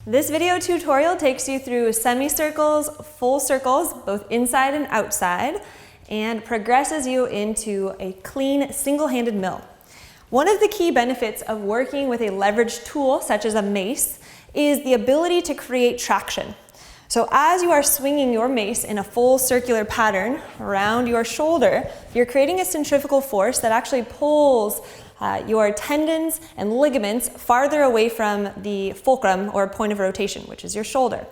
This video tutorial takes you through semicircles, full circles, both inside and outside, and progresses you into a clean single-handed mill. One of the key benefits of working with a leverage tool such as a mace is the ability to create traction. So as you are swinging your mace in a full circular pattern around your shoulder, you're creating a centrifugal force that actually pulls your tendons and ligaments farther away from the fulcrum or point of rotation, which is your shoulder.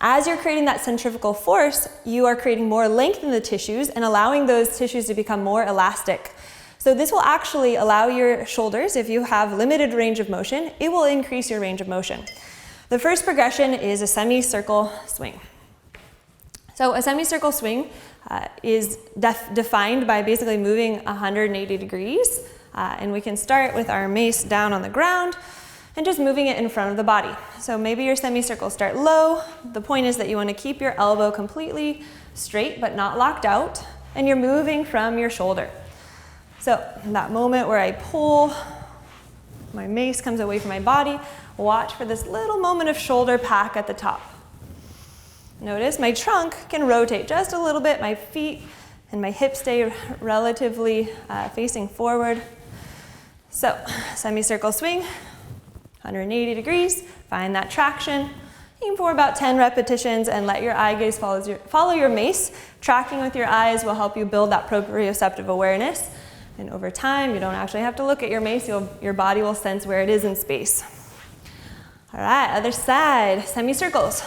As you're creating that centrifugal force, you are creating more length in the tissues and allowing those tissues to become more elastic. So this will actually allow your shoulders, if you have limited range of motion, it will increase your range of motion. The first progression is a semicircle swing. So a semicircle swing is defined by basically moving 180 degrees. And we can start with our mace down on the ground and just moving it in front of the body. So maybe your semicircles start low. The point is that you want to keep your elbow completely straight but not locked out, and you're moving from your shoulder. So in that moment where I pull, my mace comes away from my body, watch for this little moment of shoulder pack at the top. Notice my trunk can rotate just a little bit, my feet and my hips stay relatively facing forward. So semicircle swing, 180 degrees, find that traction, aim for about 10 repetitions and let your eye gaze follow your mace. Tracking with your eyes will help you build that proprioceptive awareness. And over time, you don't actually have to look at your mace, your body will sense where it is in space. All right, other side, semicircles.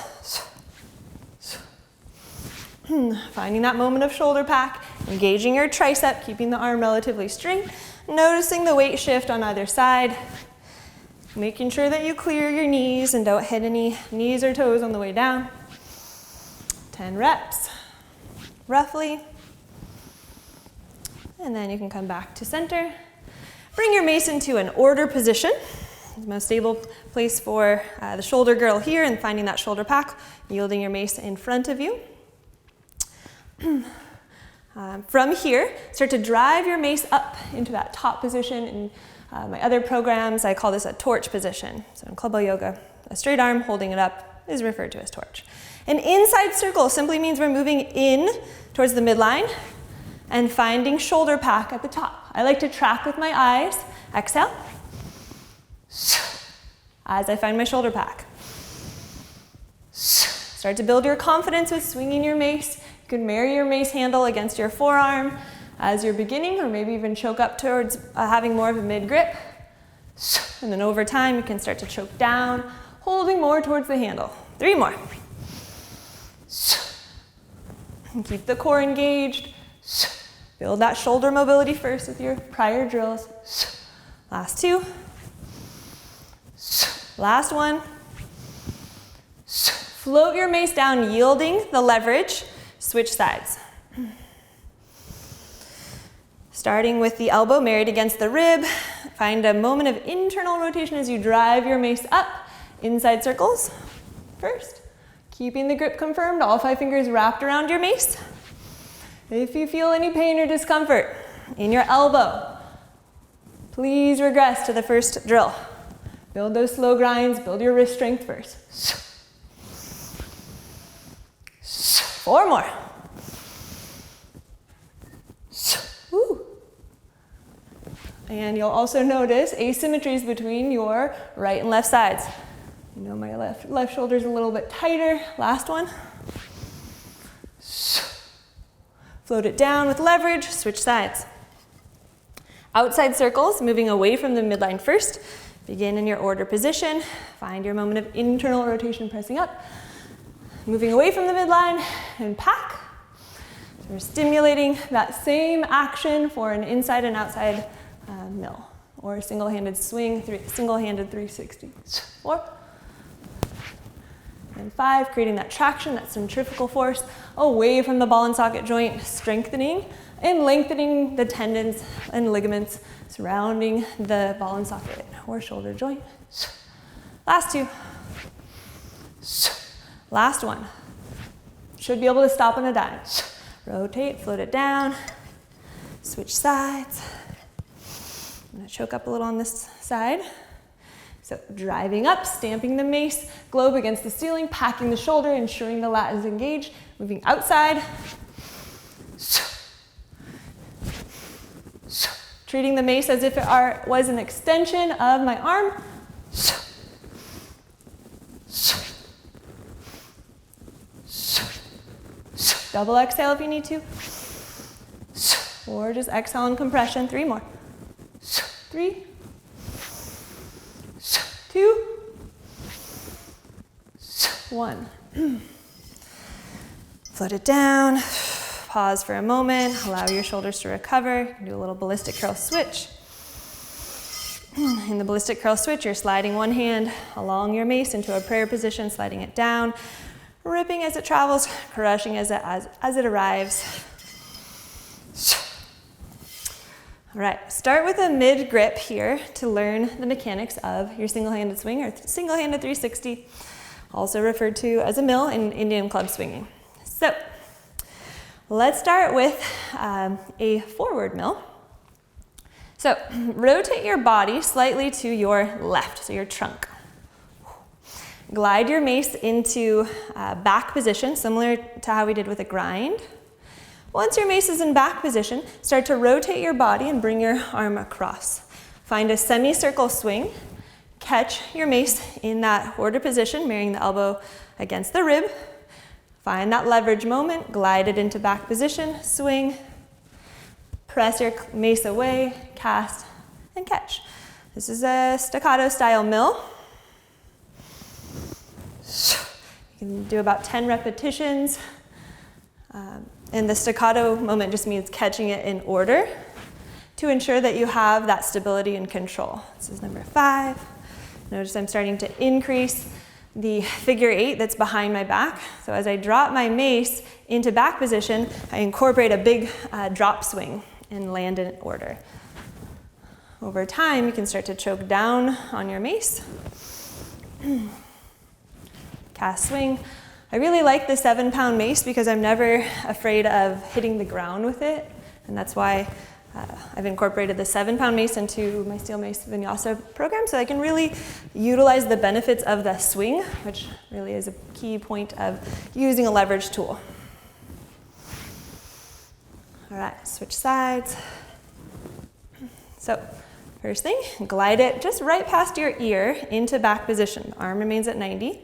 Finding that moment of shoulder pack, engaging your tricep, keeping the arm relatively straight, noticing the weight shift on either side, making sure that you clear your knees and don't hit any knees or toes on the way down. 10 reps, roughly. And then you can come back to center. Bring your mace into an order position. The most stable place for the shoulder girdle here, and finding that shoulder pack, yielding your mace in front of you. From here, start to drive your mace up into that top position. In my other programs, I call this a torch position. So in Kinesiolyoga, a straight arm holding it up is referred to as torch. An inside circle simply means we're moving in towards the midline and finding shoulder pack at the top. I like to track with my eyes. Exhale. As I find my shoulder pack. Start to build your confidence with swinging your mace. You can marry your mace handle against your forearm as you're beginning, or maybe even choke up towards having more of a mid grip. And then over time, you can start to choke down, holding more towards the handle. 3 more. And keep the core engaged. Build that shoulder mobility first with your prior drills. Last 2. Last 1. Float your mace down, yielding the leverage. Switch sides. Starting with the elbow married against the rib, find a moment of internal rotation as you drive your mace up. Inside circles first. Keeping the grip confirmed, all 5 fingers wrapped around your mace. If you feel any pain or discomfort in your elbow, please regress to the first drill. Build those slow grinds, build your wrist strength first. 4 more. Woo. And you'll also notice asymmetries between your right and left sides. You know my left shoulder is a little bit tighter. Last one. Float it down with leverage, switch sides. Outside circles, moving away from the midline first. Begin in your order position. Find your moment of internal rotation, pressing up. Moving away from the midline and pack. So we're stimulating that same action for an inside and outside mill, or single-handed swing, single-handed 360. 4. And 5, creating that traction, that centrifugal force away from the ball and socket joint, strengthening and lengthening the tendons and ligaments surrounding the ball and socket or shoulder joint. Last 2. Last 1. Should be able to stop on a dime. Rotate, float it down, switch sides. I'm gonna choke up a little on this side. So driving up, stamping the mace globe against the ceiling, packing the shoulder, ensuring the lat is engaged, moving outside. Treating the mace as if it was an extension of my arm. Double exhale if you need to. Or just exhale in compression. 3 more. 3, 2, 1. Float it down. Pause for a moment. Allow your shoulders to recover. Do a little ballistic curl switch. In the ballistic curl switch, you're sliding one hand along your mace into a prayer position, sliding it down, ripping as it travels, crushing as it arrives. All right, start with a mid grip here to learn the mechanics of your single-handed swing or single-handed 360, also referred to as a mill in Indian club swinging. So let's start with a forward mill. So rotate your body slightly to your left, so your trunk. Glide your mace into back position, similar to how we did with a grind. Once your mace is in back position, start to rotate your body and bring your arm across. Find a semicircle swing. Catch your mace in that order position, marrying the elbow against the rib. Find that leverage moment, glide it into back position, swing, press your mace away, cast, and catch. This is a staccato style mill. You can do about 10 repetitions. And the staccato moment just means catching it in order to ensure that you have that stability and control. This is number 5. Notice I'm starting to increase the figure 8 that's behind my back. So as I drop my mace into back position, I incorporate a big drop swing and land in order. Over time, you can start to choke down on your mace. Cast swing. I really like the 7-pound mace because I'm never afraid of hitting the ground with it. And that's why I've incorporated the 7-pound mace into my Steel Mace Vinyasa program, so I can really utilize the benefits of the swing, which really is a key point of using a leverage tool. All right, switch sides. So first thing, glide it just right past your ear into back position. The arm remains at 90.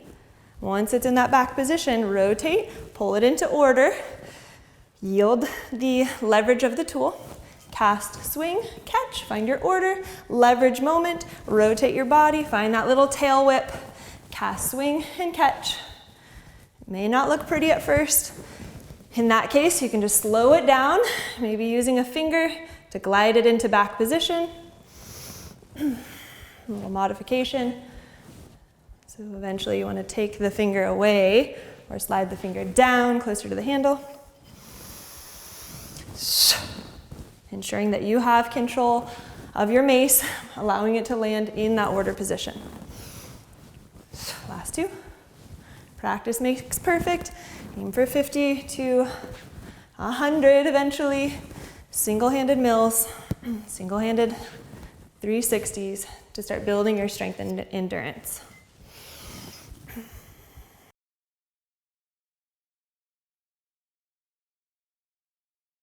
Once it's in that back position, rotate, pull it into order, yield the leverage of the tool, cast, swing, catch, find your order, leverage moment, rotate your body, find that little tail whip, cast, swing, and catch. It may not look pretty at first. In that case, you can just slow it down, maybe using a finger to glide it into back position. A little modification. So eventually you want to take the finger away or slide the finger down closer to the handle. Ensuring that you have control of your mace, allowing it to land in that order position. Last 2. Practice makes perfect. Aim for 50 to 100 eventually. Single-handed mills, single-handed 360s to start building your strength and endurance.